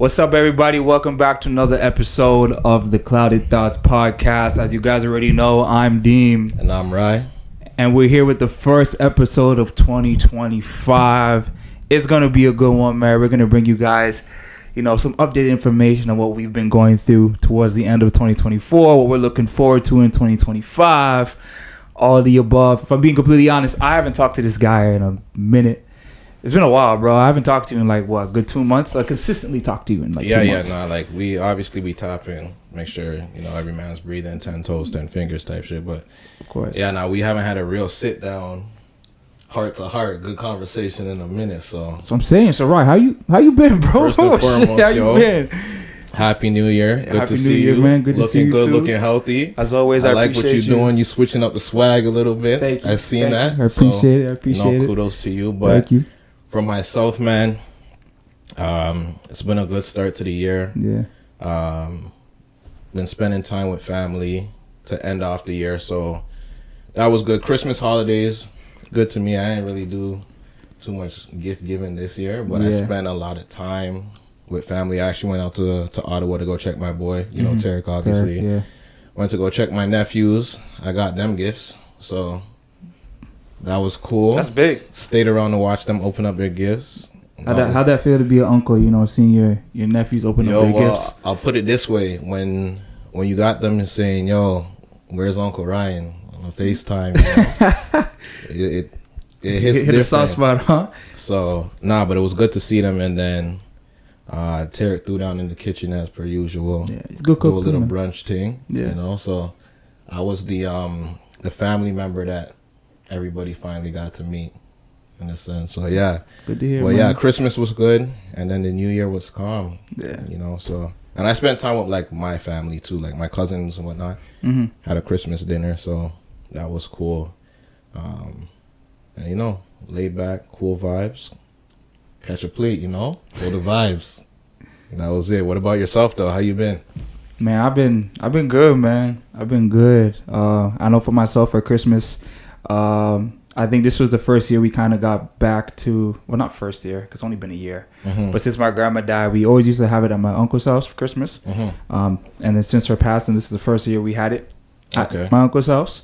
What's up, everybody? Welcome back to another episode of the Clouded Thoughts podcast. As you guys already know, I'm Deem. And I'm Ry. And we're here with the first episode of 2025. It's going to be a good one, man. We're going to bring you guys, some updated information on what we've been going through towards the end of 2024, what we're looking forward to in 2025, all of the above. If I'm being completely honest, I haven't talked to this guy in a minute. It's been a while, bro. I haven't talked to you in a good 2 months. I consistently talk to you in 2 months. We tap in, make sure, every man's breathing, 10 toes, 10 fingers type shit. But of course. We haven't had a real sit down, heart to heart, good conversation in a minute. So I'm saying. So right, how you been, bro? First and foremost, how you been? Happy New Year. Good to see you, man. Good to see you, looking good, too. looking healthy. As always, I like what you're doing. You switching up the swag a little bit. Thank you. I've seen that. I appreciate it. I appreciate it. Kudos to you. But thank you. For myself, man, it's been a good start to the year. Yeah. Been spending time with family to end off the year, so that was good. Christmas holidays, good to me. I didn't really do too much gift giving this year, but I spent a lot of time with family. I actually went out to Ottawa to go check my boy, Tarek, obviously. Yeah. Went to go check my nephews. I got them gifts, so that was cool. That's big. Stayed around to watch them open up their gifts. How'd that feel to be an uncle, seeing your nephews open up their gifts? I'll put it this way. When you got them and saying, yo, where's Uncle Ryan on FaceTime, it hits hit a soft spot, huh? So, but it was good to see them. And then Tarek threw down in the kitchen as per usual. Yeah, it's a good cook, do a little man. brunch thing, So I was the family member that everybody finally got to meet, in a sense. So good to hear. Well, man. Christmas was good, and then the New Year was calm. Yeah, So, and I spent time with my family too, like my cousins and whatnot. Mm-hmm. Had a Christmas dinner, so that was cool. And laid back, cool vibes. Catch a plate, go the vibes. And that was it. What about yourself though? How you been? Man, I've been good, man. I've been good. I know for myself for Christmas, I think this was the first year we kind of got back to, well, not first year, because it's only been a year. Mm-hmm. But since my grandma died, we always used to have it at my uncle's house for Christmas. Mm-hmm. And then since her passing, this is the first year we had it at my uncle's house.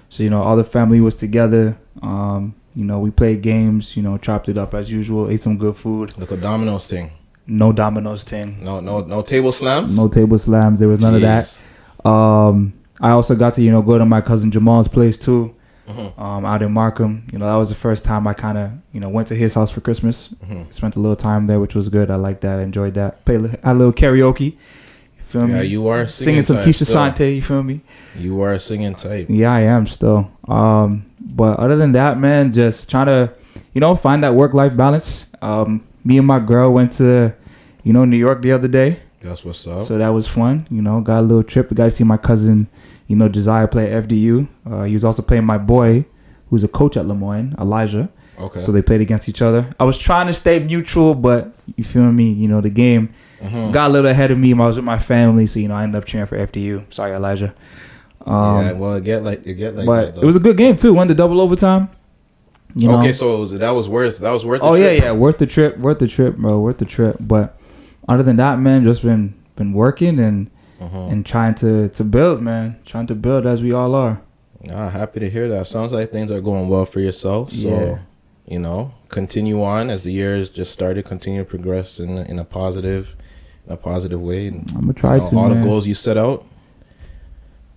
So, all the family was together. We played games, chopped it up as usual, ate some good food. Like a Domino's thing. No Domino's thing. No table slams? No table slams. There was none of that. I also got to, go to my cousin Jamal's place too. Mm-hmm. Out in Markham. That was the first time I kind of, went to his house for Christmas. Mm-hmm. Spent a little time there, which was good. I liked that. I enjoyed that. Had a little karaoke. You feel me? Yeah, you are singing some Keisha Sante. You feel me? You are singing type. Yeah, I am still. But other than that, man, just trying to, find that work-life balance. Me and my girl went to, New York the other day. That's what's up. So that was fun. Got a little trip. We got to see my cousin, Josiah play at FDU. He was also playing my boy, who's a coach at Lemoyne, Elijah. Okay. So they played against each other. I was trying to stay neutral, but you feel me? The game got a little ahead of me. I was with my family, so I ended up cheering for FDU. Sorry, Elijah. It get like but that, it was a good game too. Won the double overtime. Okay, so that was worth the trip. Oh yeah, worth the trip, bro, worth the trip. But other than that, man, just been working and trying to build, man. Trying to build as we all are. Happy to hear that. Sounds like things are going well for yourself. So, continue on as the year has just started. Continue to progress in a positive way. And, I'm gonna try to, all man. the goals you set out.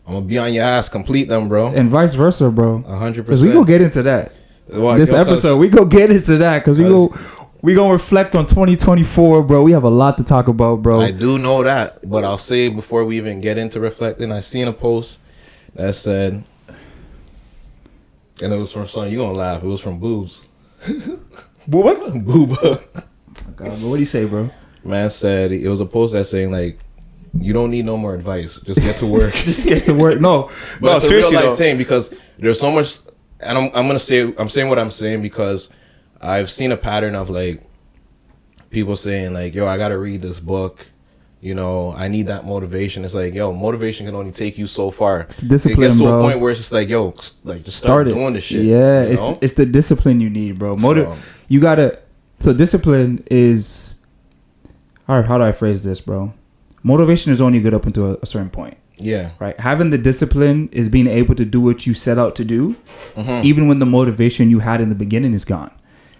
I'm gonna be on your ass, complete them, bro. And vice versa, bro. 100%. Because we gonna get into that. This episode, we gonna get into that because we gonna reflect on 2024, bro. We have a lot to talk about, bro. I do know that, but I'll say before we even get into reflecting, I seen a post that said, and it was from something, you gonna laugh, it was from Boobs. Booba? Booba. God, what do you say, bro? Man said, it was a post that saying like, you don't need no more advice, just get to work. Just get to work. No, but it's a real life thing because there's so much, and I'm saying what I'm saying because I've seen a pattern of like people saying like, yo, I gotta read this book, I need that motivation. It's like, yo, motivation can only take you so far. Discipline, it gets to bro. a point where it's just like, yo, like just start doing this shit. Yeah, it's the discipline you need, bro. You gotta. So discipline is, how do I phrase this, bro? Motivation is only good up until a certain point. Yeah. Right. Having the discipline is being able to do what you set out to do, Mm-hmm. even when the motivation you had in the beginning is gone.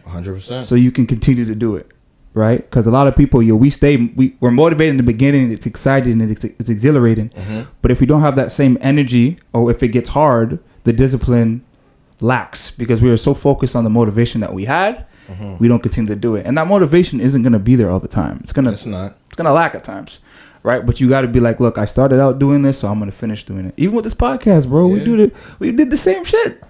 100%. So you can continue to do it. Right. Because a lot of people, we're motivated in the beginning. It's exciting and it's exhilarating. Mm-hmm. But if we don't have that same energy, or if it gets hard, the discipline lacks because we are so focused on the motivation that we had. Mm-hmm. We don't continue to do it. And that motivation isn't going to be there all the time. It's going to lack at times. Right. But you got to be like, look, I started out doing this, so I'm going to finish doing it. Even with this podcast, bro, Yeah. we did the same shit.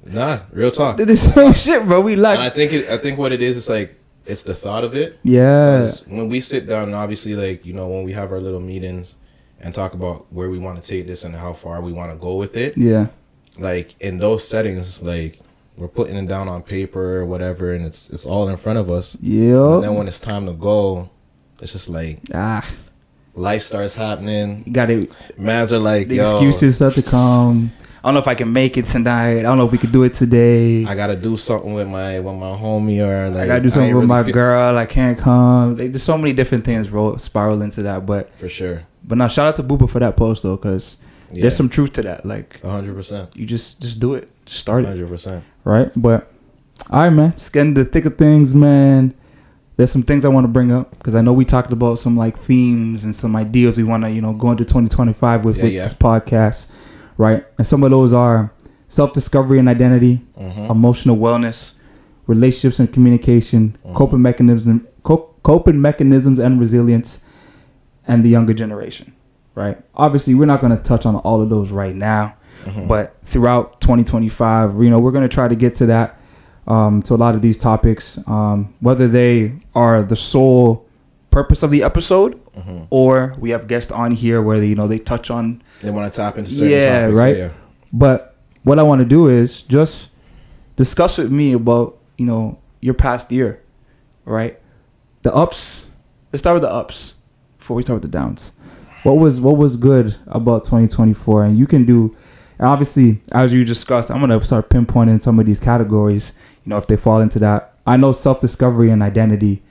Nah, real talk. Did the same shit, bro. We like. And I think what it is, it's like, it's the thought of it. Yeah. 'Cause when we sit down, obviously, like, you know, when we have our little meetings and talk about where we want to take this and how far we want to go with it. Yeah. Like, in those settings, like, we're putting it down on paper or whatever, and it's all in front of us. Yeah. And then when it's time to go, it's just like life starts happening. You got it. Mans are like, The yo, excuses start to come. I don't know if I can make it tonight. I don't know if we could do it today. I gotta do something with my homie, or like I gotta do something ain't with really my girl. I can't come. Like, there's so many different things spiral into that. But for sure. now, shout out to Booba for that post though, because there's some truth to that. Like 100%. you just do it, just start it, 100%. right? But all right, man, just getting to the thick of things, man. There's some things I want to bring up because I know we talked about some like themes and some ideas we want to go into 2025 with this podcast, right? And some of those are self-discovery and identity, emotional wellness, relationships and communication, coping mechanisms and resilience, and the younger generation, right? Obviously, we're not going to touch on all of those right now, but throughout 2025, we're going to try to get to that, to a lot of these topics, whether they are the sole purpose of the episode, or we have guests on here where they touch on. They want to tap into certain topics, right. Yeah. But what I want to do is just discuss with me about your past year, right? The ups. Let's start with the ups before we start with the downs. What was good about 2024? And you can do, and obviously, as you discussed, I'm gonna start pinpointing some of these categories. If they fall into that. I know self-discovery and identity.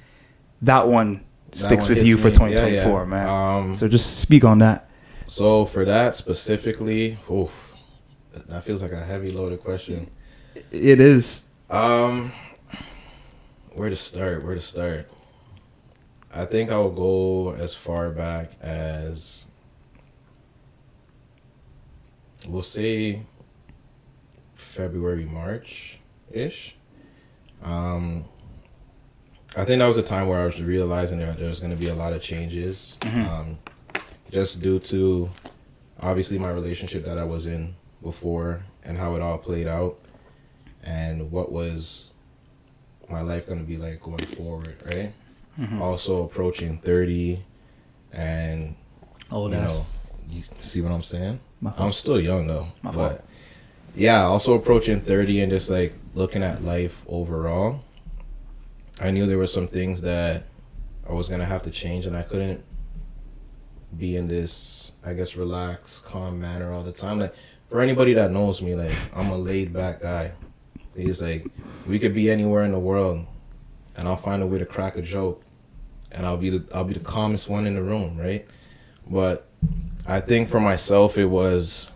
That one sticks with you for 2024, man. So just speak on that. So for that specifically, that feels like a heavy loaded question. It is. Where to start? I think I will go as far back as, we'll say, February, March-ish. I think that was a time where I was realizing that there's going to be a lot of changes, just due to obviously my relationship that I was in before and how it all played out, and what was my life going to be like going forward, right? Also approaching 30, and you see what I'm saying? I'm still young though, but yeah, also approaching 30 and just like looking at life overall. I knew there were some things that I was gonna have to change, and I couldn't be in this, I guess, relaxed, calm manner all the time. Like, for anybody that knows me, like, I'm a laid back guy. He's like, we could be anywhere in the world, and I'll find a way to crack a joke, and I'll be the calmest one in the room, right? But I think for myself, it was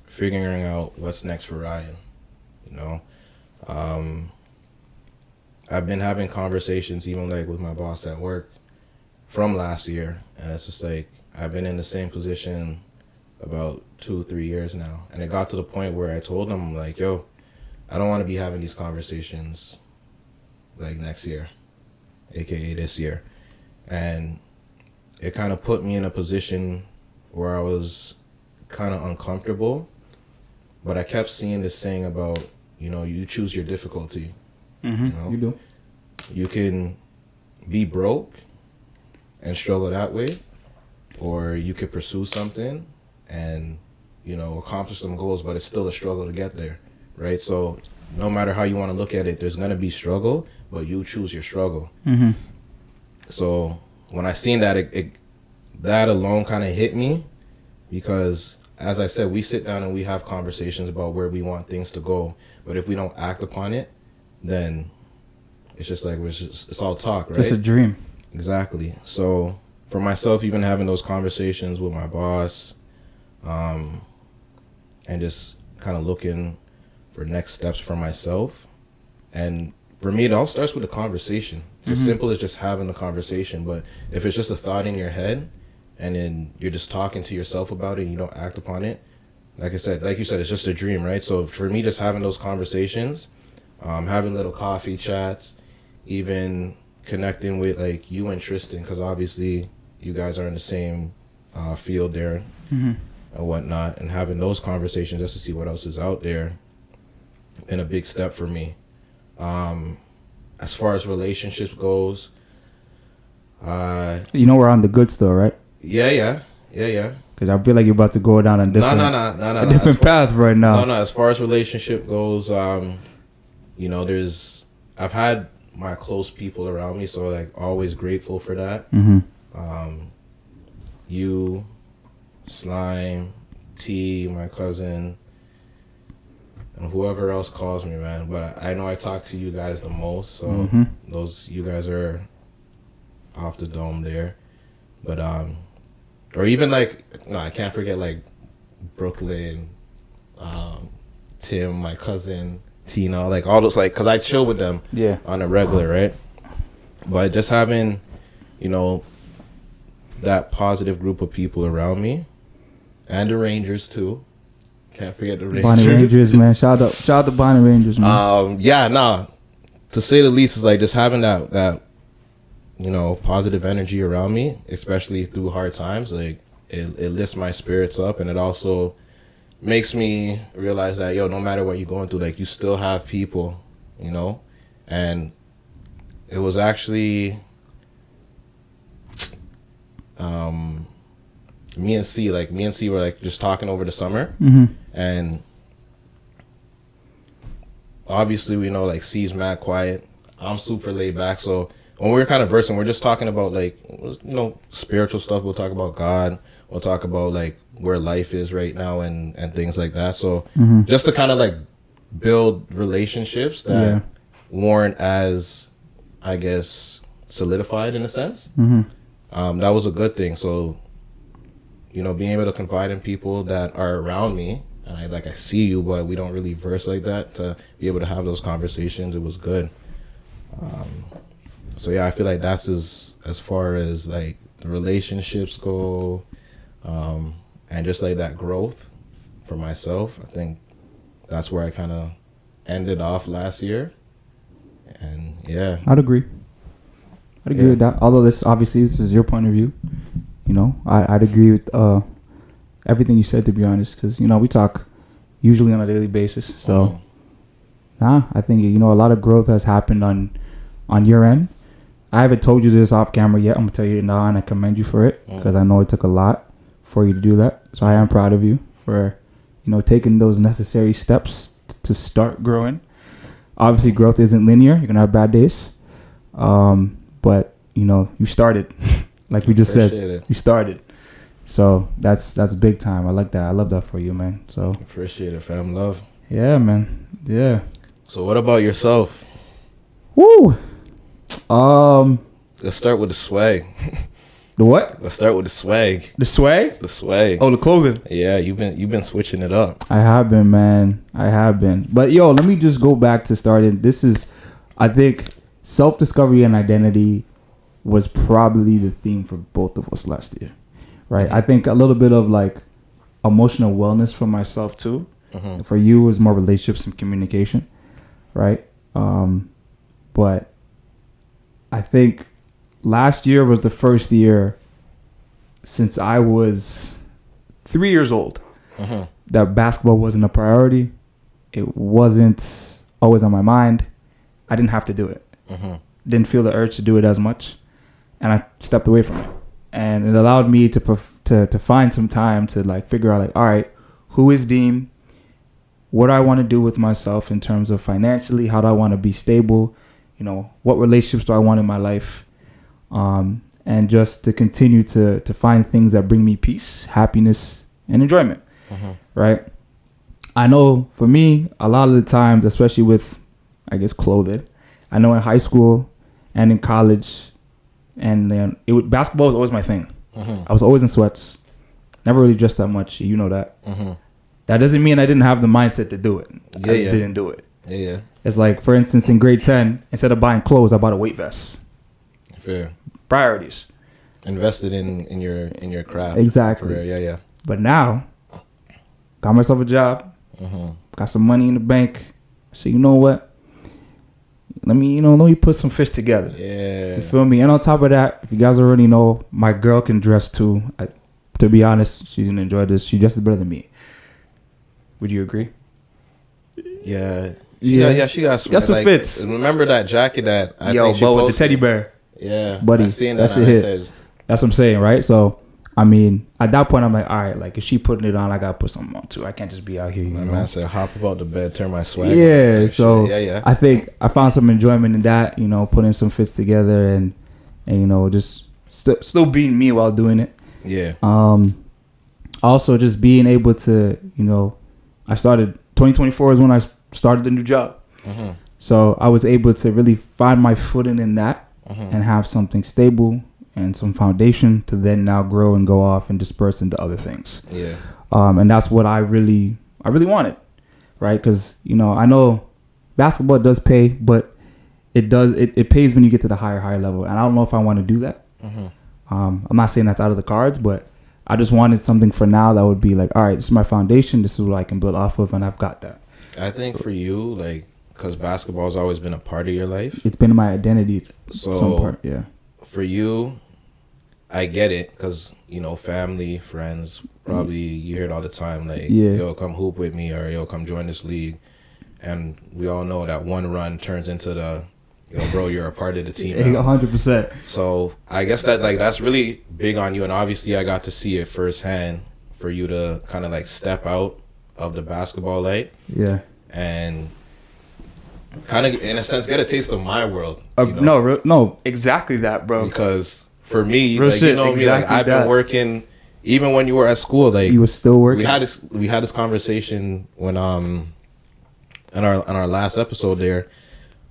figuring out what's next for Ryan. I've been having conversations even like with my boss at work from last year, and it's just like I've been in the same position about 2-3 years now, and it got to the point where I told him, I'm like, yo, I don't want to be having these conversations like next year, aka this year. And it kind of put me in a position where I was kind of uncomfortable, but I kept seeing this saying about, you choose your difficulty. You do. You can be broke and struggle that way, or you could pursue something and, accomplish some goals, but it's still a struggle to get there, right? So no matter how you want to look at it, there's going to be struggle, but you choose your struggle. So when I seen that, that alone kind of hit me, because as I said, we sit down and we have conversations about where we want things to go, but if we don't act upon it, then it's just like it's all talk, right? It's a dream. Exactly. So for myself, even having those conversations with my boss, and just kind of looking for next steps for myself. And for me, it all starts with a conversation. It's as simple as just having a conversation. But if it's just a thought in your head and then you're just talking to yourself about it and you don't act upon it, like you said, it's just a dream, right? So for me, just having those conversations, having little coffee chats, even connecting with like you and Tristan, because obviously you guys are in the same field there and whatnot, and having those conversations just to see what else is out there, been a big step for me. As far as relationships goes, we're on the good still, right? Yeah. Because I feel like you're about to go down a different different path right now. No. As far as relationship goes, I've had my close people around me, so like always grateful for that. You, Slime, T, my cousin, and whoever else calls me, man. But I know I talk to you guys the most, so you guys are off the dome there. But or even like, no, I can't forget like Brooklyn, Tim, my cousin, Tina, like all those, like, cause I chill with them on a regular, right? But just having, that positive group of people around me, and the Rangers too. Can't forget the Rangers. Bonnie Rangers, man. Shout out to Bonnie Rangers, man. To say the least, is like just having that positive energy around me, especially through hard times. Like it lifts my spirits up, and it also makes me realize that no matter what you're going through, like you still have people, and it was actually me and C were like just talking over the summer, and obviously we know like C's mad quiet, I'm super laid back, so when we're kind of versing, we're just talking about like spiritual stuff. We'll talk about God, we'll talk about like where life is right now and things like that. So just to kind of like build relationships that weren't as, I guess, solidified in a sense. That was a good thing. So being able to confide in people that are around me, and I see you, but we don't really verse like that, to be able to have those conversations, it was good. So I feel like that's as far as like the relationships go, and just like that growth for myself. I think that's where I kind of ended off last year, and I'd agree with that. Although this is your point of view, I'd agree with everything you said, to be honest, because we talk usually on a daily basis. So I think a lot of growth has happened on your end. I haven't told you this off camera yet. I'm gonna tell you now, and I commend you for it, because I know it took a lot for you to do that. So I am proud of you for taking those necessary steps to start growing. Obviously, growth isn't linear. You're gonna have bad days, but you started. Like we just said, you started. So that's big time. I like that. I love that for you, man. So appreciate it, fam. Love. Yeah, man. Yeah. So what about yourself? Woo. Let's start with the swag. The what? Let's start with the swag. The swag? The swag. Oh, the clothing. Yeah, you've been switching it up. I have been, man. I have been. But let me just go back to starting. This is, I think, self-discovery and identity was probably the theme for both of us last year, right? I think a little bit of like emotional wellness for myself too. For you, it was more relationships and communication, right? But I think last year was the first year since I was 3 years old that basketball wasn't a priority. It wasn't always on my mind. I didn't have to do it. Didn't feel the urge to do it as much. And I stepped away from it, and it allowed me to find some time to like figure out like, all right, who is Deem? What do I want to do with myself in terms of financially? How do I want to be stable? What relationships do I want in my life? And just to continue to find things that bring me peace, happiness, and enjoyment. Right? I know for me, a lot of the times, especially with, I guess, clothing, I know in high school and in college, And then basketball was always my thing. Mm-hmm. I was always in sweats. Never really dressed that much. You know that. Mm-hmm. That doesn't mean I didn't have the mindset to do it. I didn't do it. Yeah. It's like, for instance, in grade 10, instead of buying clothes, I bought a weight vest. Fair. Priorities. Invested in your craft. Exactly. Career. Yeah. But now, got myself a job. Mm-hmm. Got some money in the bank. So you know what? Let me put some fish together. Yeah. You feel me? And on top of that, if you guys already know, my girl can dress too. To be honest, she's gonna enjoy this. She dresses better than me. Would you agree? Yeah. She got some, some fits. Remember that jacket that I Yo, think she but posted? with the teddy bear. Yeah. Buddy, I seen that that. shit And I hit. said, That's what I'm saying, right? So, I mean, at that point, I'm like, all right, like, if she putting it on, I gotta put something on too. I can't just be out here, my you know? man said, hop about the bed, turn my swag on. Yeah, Type so shit. Yeah. I think I found some enjoyment in that, you know, putting some fits together and you know, just still being me while doing it. Yeah. Also just being able to, you know, 2024 is when I started the new job. Mm-hmm. So I was able to really find my footing in that Mm-hmm. and have something stable and some foundation to then now grow and go off and disperse into other things. Yeah. And that's what I really wanted, right? Because, you know, I know basketball does pay, but it pays when you get to the higher level. And I don't know if I want to do that. Mm-hmm. I'm not saying that's out of the cards, but I just wanted something for now that would be like, all right, this is my foundation. This is what I can build off of, and I've got that. I think for you, like, because basketball has always been a part of your life. It's been my identity. So some part, yeah. For you, I get it, because, you know, family, friends, probably you hear it all the time, like, yo, come hoop with me, or yo, come join this league. And we all know that one run turns into the, yo, bro, you're a part of the team now. 100%. So I guess that, like, that's really big on you. And obviously I got to see it firsthand for you to kind of, like, step out of the basketball light. Yeah. And kind of, in a sense, get a taste of my world. You know? No, exactly that, bro. Because for me, Real like, shit, you know me, like, exactly I've been working, even when you were at school, like, you were still working. We had this conversation when in our last episode there,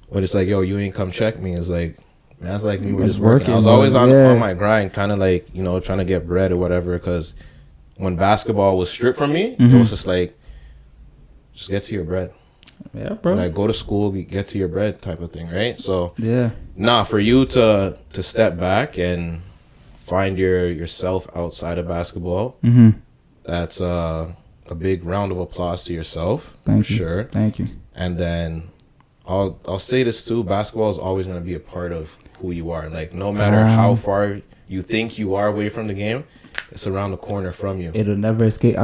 when it's like, yo, you ain't come check me. It's like, that's like me, we're just working. I was always on my grind, kind of like, you know, trying to get bread or whatever. Because when basketball was stripped from me, it was just like, just get to your bread. Yeah, bro. Like, go to school, get to your bread type of thing, right? So yeah, for you to step back and find yourself outside of basketball, that's a big round of applause to yourself. Thank you. Sure. Thank you. And then I'll say this too: basketball is always going to be a part of who you are. Like, no matter how far you think you are away from the game, it's around the corner from you. It'll never escape.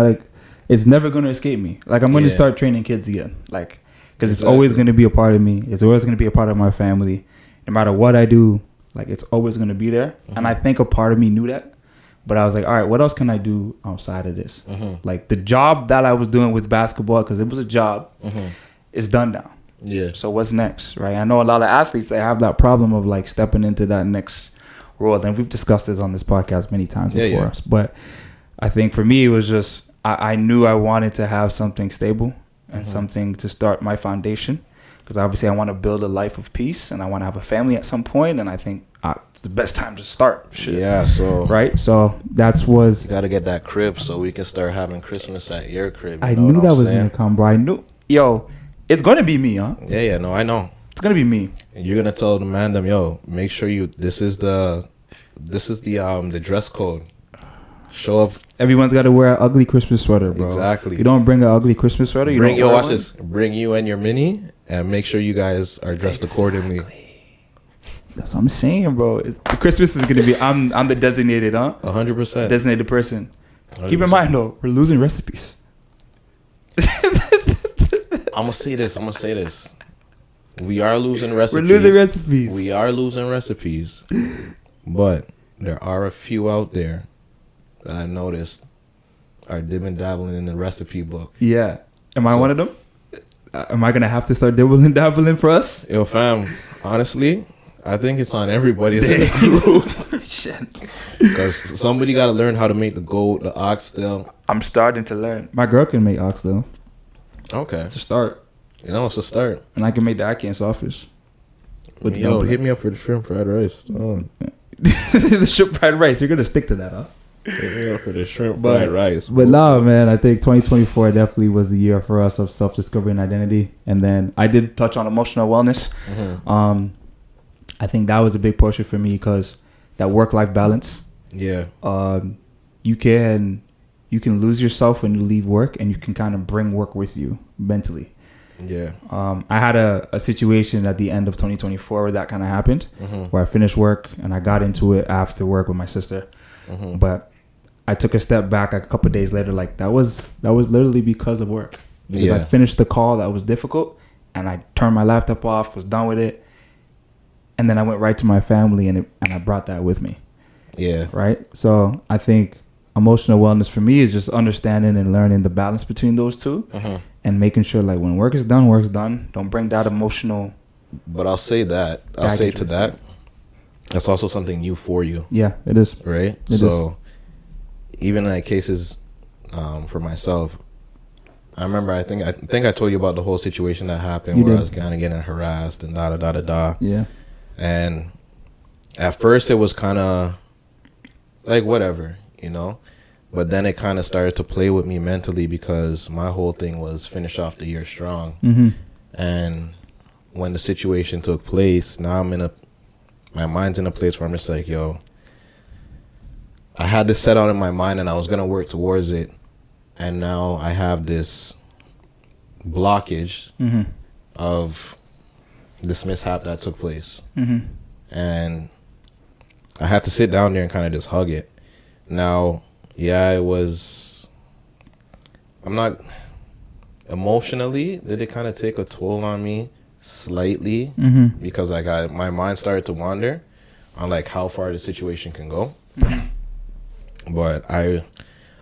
It's never going to escape me. Like, I'm going to start training kids again. Like, because it's always going to be a part of me. It's always going to be a part of my family. No matter what I do, like, it's always going to be there. And I think a part of me knew that. But I was like, all right, what else can I do outside of this? Like, the job that I was doing with basketball, because it was a job, is done now. Yeah. So what's next, right? I know a lot of athletes, they have that problem of, like, stepping into that next world. And we've discussed this on this podcast many times before us. But I think for me, it was just, I knew I wanted to have something stable and something to start my foundation. Because obviously I want to build a life of peace and I want to have a family at some point. And I think it's the best time to start. Shit. Yeah, so. Right? So that's was. You got to get that crib so we can start having Christmas at your crib. I knew that was going to come, bro. I knew. Yo, it's going to be me, huh? Yeah, no, I know. It's going to be me. And you're going to tell the man, yo, make sure this is the dress code. Show up. Everyone's got to wear an ugly Christmas sweater, bro. Exactly. You don't bring an ugly Christmas sweater. Watch this. Bring you and your mini, and make sure you guys are dressed accordingly. That's what I'm saying, bro. The Christmas is gonna be. I'm the designated, huh? 100%. Designated person. 100%. Keep in mind though, we're losing recipes. I'm gonna say this. We are losing recipes. We're losing recipes. We are losing recipes, but there are a few out there that I noticed are dibbing dabbling in the recipe book. Yeah. Am I one of them? Am I going to have to start dibbling dabbling for us? Yo, fam, honestly, I think it's on everybody's in the group. Shit. Because somebody got to learn how to make the goat, the oxtail. I'm starting to learn. My girl can make oxtail. Okay. It's a start. You know, it's a start. And I can make the Ackee and sawfish. Yo, hit me up for the shrimp fried rice. Oh. The shrimp fried rice. You're gonna stick to that, huh? Yeah, for the shrimp fried rice. But no, man, I think 2024 definitely was the year for us of self-discovery and identity. And then I did touch on emotional wellness. I think that was a big portion for me because that work-life balance. Yeah. You can lose yourself when you leave work, and you can kind of bring work with you mentally. Yeah. I had a situation at the end of 2024 where that kind of happened, where I finished work and I got into it after work with my sister. But I took a step back a couple of days later. Like that was literally because of work. Because I finished the call that was difficult, and I turned my laptop off, was done with it, and then I went right to my family, and I brought that with me. Yeah. Right. So I think emotional wellness for me is just understanding and learning the balance between those two, and making sure like when work is done, work's done. Don't bring that emotional. But I'll say that. I'll say to that. That's also something new for you. Yeah, it is. Right? So even in cases for myself, I remember I think I told you about the whole situation that happened where I was kind of getting harassed and da. Yeah. And at first it was kind of like whatever, you know? But then it kind of started to play with me mentally because my whole thing was finish off the year strong. And when the situation took place, now my mind's in a place where I'm just like, yo, I had this set out in my mind and I was going to work towards it. And now I have this blockage of this mishap that took place. And I had to sit down there and kind of just hug it. Now, yeah, I'm not emotionally, did it kind of take a toll on me slightly because my mind started to wander on like how far the situation can go. But I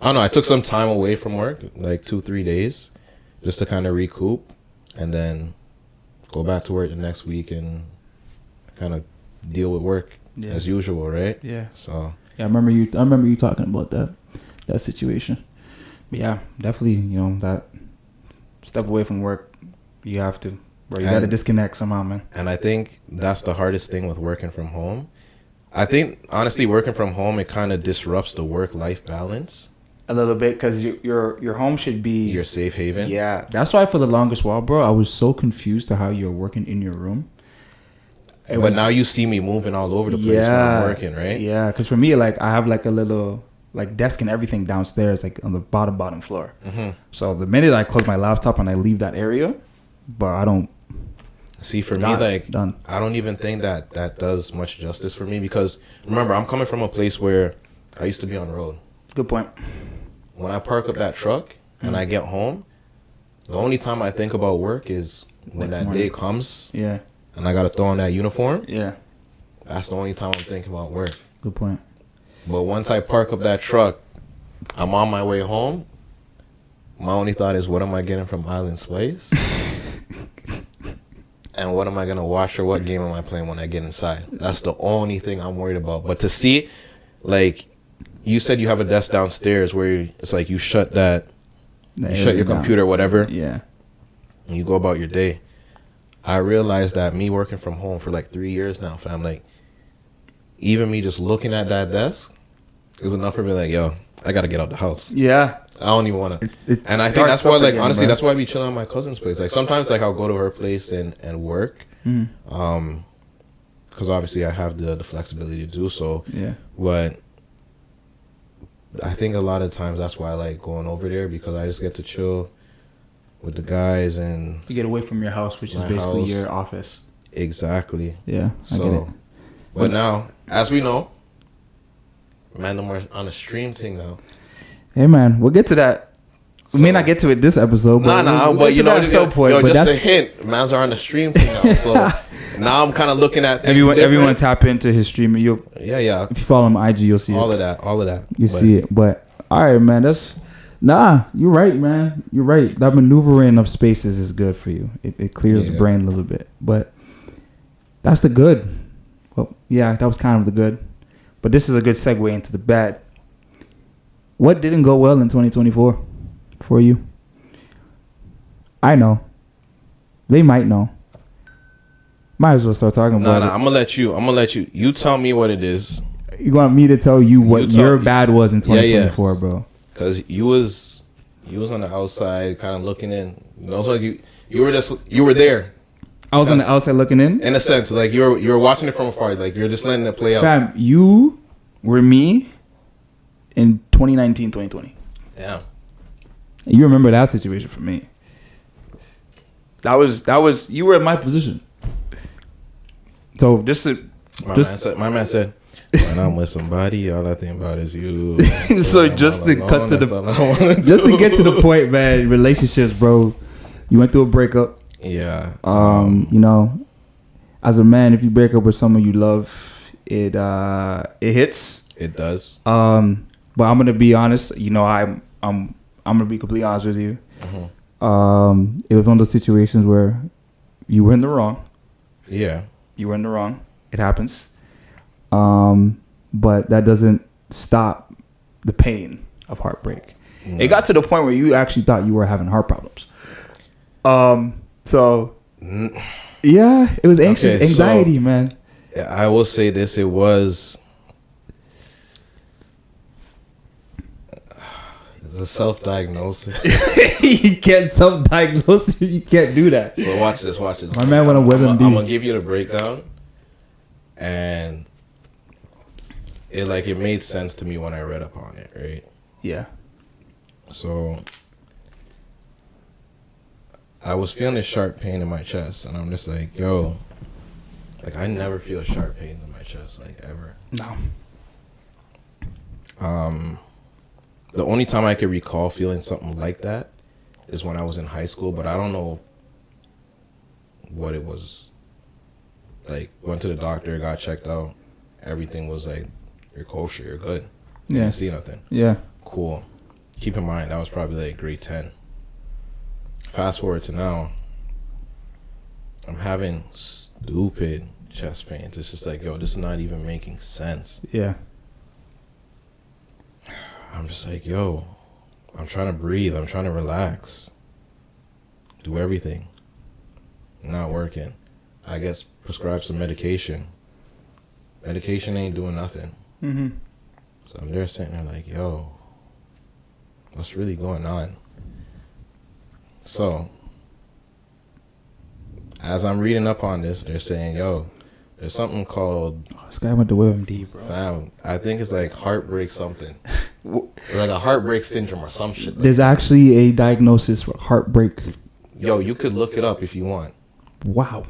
don't know, I took some time away from work, like 2-3 days, just to kind of recoup and then go back to work the next week and kind of deal with work as usual, right? Yeah. So yeah, I remember you talking about that situation. But yeah, definitely, that step away from work, you have to, bro. You got to disconnect somehow, man. And I think that's the hardest thing with working from home. I think honestly, working from home, it kind of disrupts the work-life balance a little bit because your home should be your safe haven. Yeah, that's why for the longest while, bro, I was so confused to how you're working in your room. But now you see me moving all over the place when I'm working, right? Yeah, because for me, like I have like a little like desk and everything downstairs, like on the bottom floor. So the minute I close my laptop and I leave that area, but I don't. See, for me, like, I don't even think that does much justice for me because, remember, I'm coming from a place where I used to be on the road. Good point. When I park up that truck and I get home, the only time I think about work is when that day comes. Yeah. And I got to throw on that uniform. Yeah. That's the only time I'm thinking about work. Good point. But once I park up that truck, I'm on my way home. My only thought is, what am I getting from Island Spice? And what am I going to watch or what game am I playing when I get inside? That's the only thing I'm worried about. But to see, like, you said you have a desk downstairs where it's like you shut your computer, whatever. Yeah. And you go about your day. I realized that me working from home for like 3 years now, fam, like, even me just looking at that desk is enough for me, like, yo, I got to get out the house. Yeah. I don't even want to. And I think that's why, like, honestly, that's why I be chilling at my cousin's place. Like, sometimes, like, I'll go to her place and work. Because obviously I have the flexibility to do so. Yeah. But I think a lot of times that's why I like going over there because I just get to chill with the guys and you get away from your house, which is basically your office. Exactly. Yeah. I get it. But now, as we know, man, we're on a stream thing now. Hey man, we'll get to that. We may not get to it this episode, but but you know, at some point. But just a hint, man's are on the stream thing now. So now I'm kind of looking at things everyone tap into his stream. Yeah. If you follow him on IG, you'll see all of that. You see it, but all right, man. You're right, man. You're right. That maneuvering of spaces is good for you. It clears the brain a little bit, but that's the good. Well, yeah, that was kind of the good, but this is a good segue into the bad. What didn't go well in 2024 for you? I know. They might know. Might as well start talking about it. I'm gonna let you. You tell me what it is. You want me to tell you what your bad was in 2024, bro? Because you was on the outside, kind of looking in. So you were there. I was on the outside looking in. In a sense, like you were watching it from afar, like you're just letting it play out. Fam, you were me in 2019, 2020. Damn. You remember that situation for me. That was you were in my position. So My man said, when I'm with somebody, all I think about is you. So just to cut to just to get to the point, man. Relationships, bro. You went through a breakup. Yeah. You know, as a man, if you break up with someone you love, it hits. It does. But I'm gonna be honest. You know, I'm gonna be completely honest with you. Mm-hmm. It was one of those situations where you were in the wrong. Yeah. You were in the wrong. It happens. But that doesn't stop the pain of heartbreak. No. It got to the point where you actually thought you were having heart problems. So yeah, it was anxiety, man. I will say this: it was a self-diagnosis. You can't self-diagnose. You can't do that. So watch this. My man went on WebMD. I'm gonna give you the breakdown, and it made sense to me when I read up on it, right? Yeah. So I was feeling this sharp pain in my chest, and I'm just like, yo, like I never feel sharp pains in my chest, like ever. No. The only time I can recall feeling something like that is when I was in high school, but I don't know what it was. Like, went to the doctor, got checked out. Everything was like, you're kosher, you're good. Yeah. Didn't see nothing. Yeah. Cool. Keep in mind, that was probably like grade 10. Fast forward to now, I'm having stupid chest pains. It's just like, yo, this is not even making sense. Yeah. I'm just like, yo, I'm trying to breathe. I'm trying to relax. Do everything. Not working. I guess prescribe some medication. Medication ain't doing nothing. Mm-hmm. So I'm there sitting there like, yo, what's really going on? So, as I'm reading up on this, they're saying, yo, there's something called... this guy went to WebMD, bro. Fam, I think it's like heartbreak something. Like a heartbreak syndrome or some shit. There's actually a diagnosis for heartbreak. Yo, you could look it up if you want. Wow.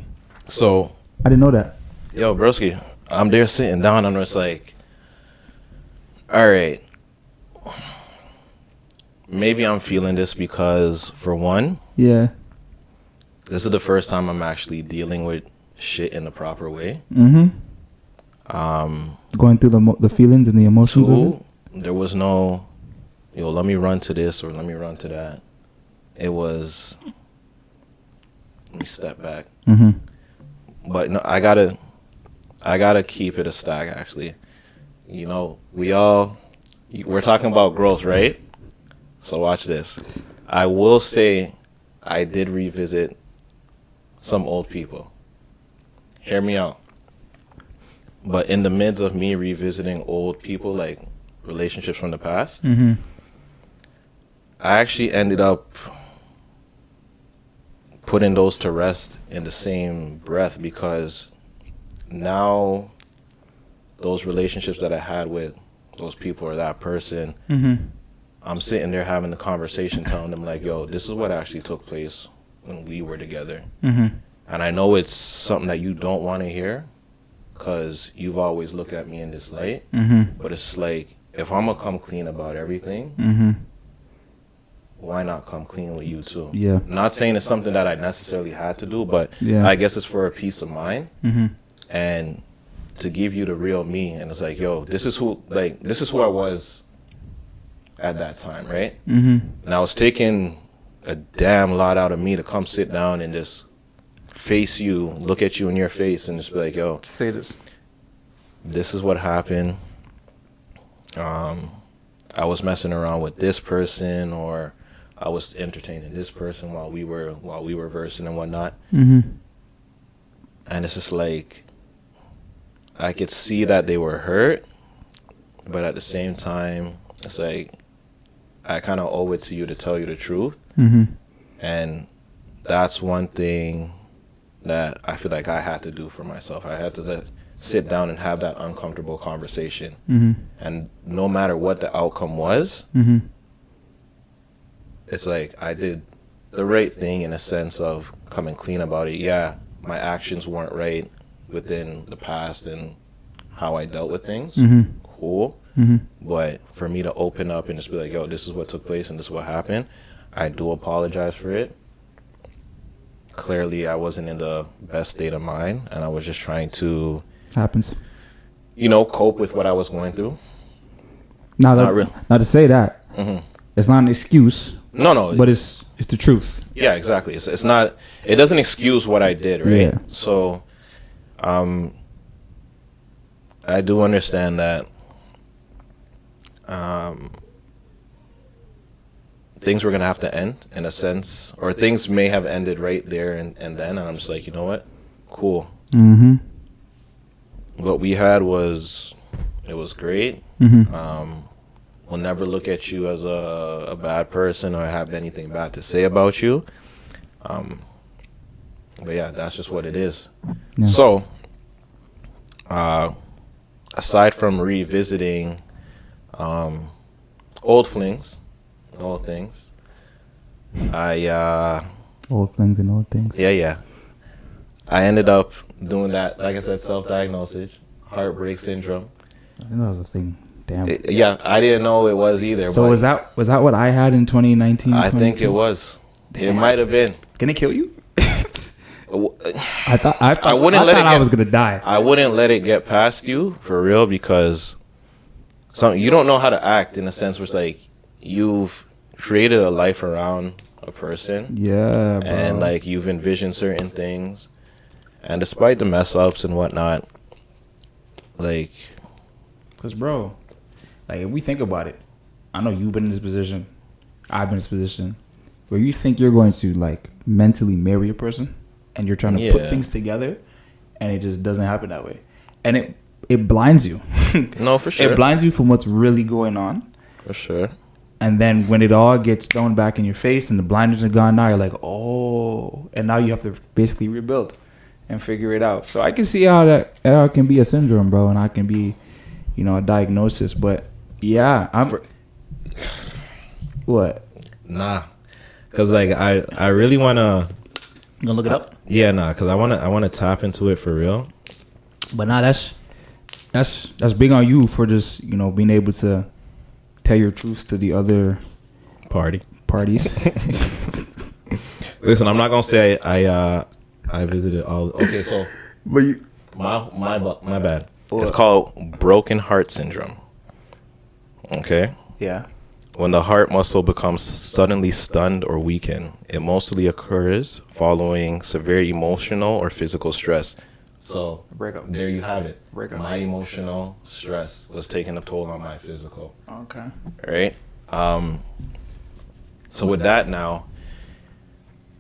So... I didn't know that. Yo, broski, I'm there sitting down and it's like, all right, maybe I'm feeling this because, for one, yeah, this is the first time I'm actually dealing with shit in the proper way. Mm-hmm. Going through the feelings and the emotions of it? There was no, yo, let me run to this or let me run to that. It was, let me step back. Mm-hmm. But no, I gotta keep it a stack, actually. You know, we're talking about growth, right? So watch this. I will say I did revisit some old people. Hear me out. But in the midst of me revisiting old people, like relationships from the past, mm-hmm. I actually ended up putting those to rest in the same breath, because now those relationships that I had with those people or that person, mm-hmm. I'm sitting there having the conversation, telling them like, yo, this is what actually took place when we were together. Mm-hmm. And I know it's something that you don't want to hear because you've always looked at me in this light. Mm-hmm. But it's like, if I'm going to come clean about everything, mm-hmm. why not come clean with you too? Yeah. Not saying it's something that I necessarily had to do, but yeah. I guess it's for a peace of mind. Mm-hmm. And to give you the real me. And it's like, yo, this is who I was at that time, right? Mm-hmm. And I was taking a damn lot out of me to come sit down and just face you, look at you in your face, and just be like, yo, say this. This is what happened. I was messing around with this person, or I was entertaining this person while we were versing and whatnot. Mm-hmm. And it's just like, I could see that they were hurt, but at the same time, it's like, I kind of owe it to you to tell you the truth. Mm-hmm. And that's one thing that I feel like I had to do for myself. I had to sit down and have that uncomfortable conversation. Mm-hmm. And no matter what the outcome was, Mm-hmm. it's like I did the right thing in a sense of coming clean about it. Yeah, my actions weren't right within the past and how I dealt with things. Mm-hmm. Cool. Mm-hmm. But for me to open up and just be like, yo, this is what took place and this is what happened, I do apologize for it. Clearly, I wasn't in the best state of mind, and I was just trying to, Happens. cope with what I was going through. Not to say that. Mm-hmm. It's not an excuse. No. But it's the truth. Yeah, exactly. It's not. It doesn't excuse what I did, right? Yeah. So, I do understand that. Things were gonna have to end in a sense, or things may have ended right there and then. And I'm just like, you know what? Cool. Mm-hmm. What we had was great. Mm-hmm. We'll never look at you as a bad person or have anything bad to say about you. But yeah, that's just what it is. Yeah. So, aside from revisiting old flings, old things, Old flings and old things. yeah. I ended up doing that, like I said, self-diagnosis, heartbreak syndrome. I think that was a thing. Damn. Yeah, I didn't know it was either. So was that what I had in 2019? I think it was. Damn. It might have been. Can it kill you? I thought I was gonna die. I wouldn't let it get past you for real, because you don't know how to act in a sense where it's like you've created a life around a person. Yeah, bro. And like you've envisioned certain things, and despite the mess ups and whatnot, like, cause bro, like if we think about it, I know you've been in this position, I've been in this position, where you think you're going to like mentally marry a person, and you're trying to put things together, and it just doesn't happen that way, and it blinds you. No, for sure. It blinds you from what's really going on. For sure. And then when it all gets thrown back in your face and the blinders are gone, now you're like, oh, and now you have to basically rebuild and figure it out. So I can see how it can be a syndrome, bro, and I can be, a diagnosis. But yeah, what? Nah, cause like I really wanna. You gonna look it up? Yeah, nah, cause I wanna tap into it for real. But nah, that's big on you for just being able to tell your truth to the other parties. Listen, I'm not gonna say I visited all. Okay, so But you, my bad. It's called broken heart syndrome. Okay. yeah. When the heart muscle becomes suddenly stunned or weakened, it mostly occurs following severe emotional or physical stress. So Breakup. there you have it. Breakup. My emotional stress was taking a toll on my physical. Okay. Right? So with that now,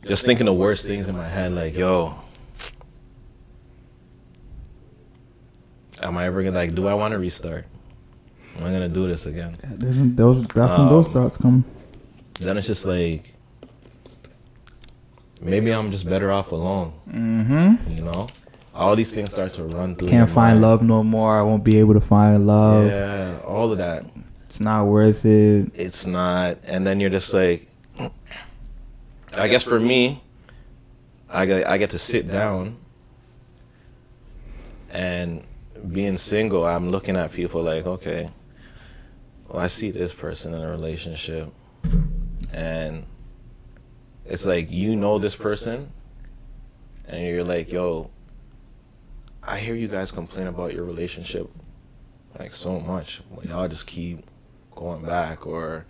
just thinking the worst things in my head, like, yo, am I ever gonna, do I want to restart? Am I gonna do this again? That's when those thoughts come. Then it's just like, maybe I'm just better off alone. Mm-hmm. All these things start to run through. Can't your find mind. love no more. I won't be able to find love. Yeah, all of that. It's not worth it. It's not. And then you're just like, I guess for me, I get to sit down, and being single, I'm looking at people like, okay, well, I see this person in a relationship, and it's like, this person, and you're like, yo, I hear you guys complain about your relationship like so much. Well, y'all just keep going back or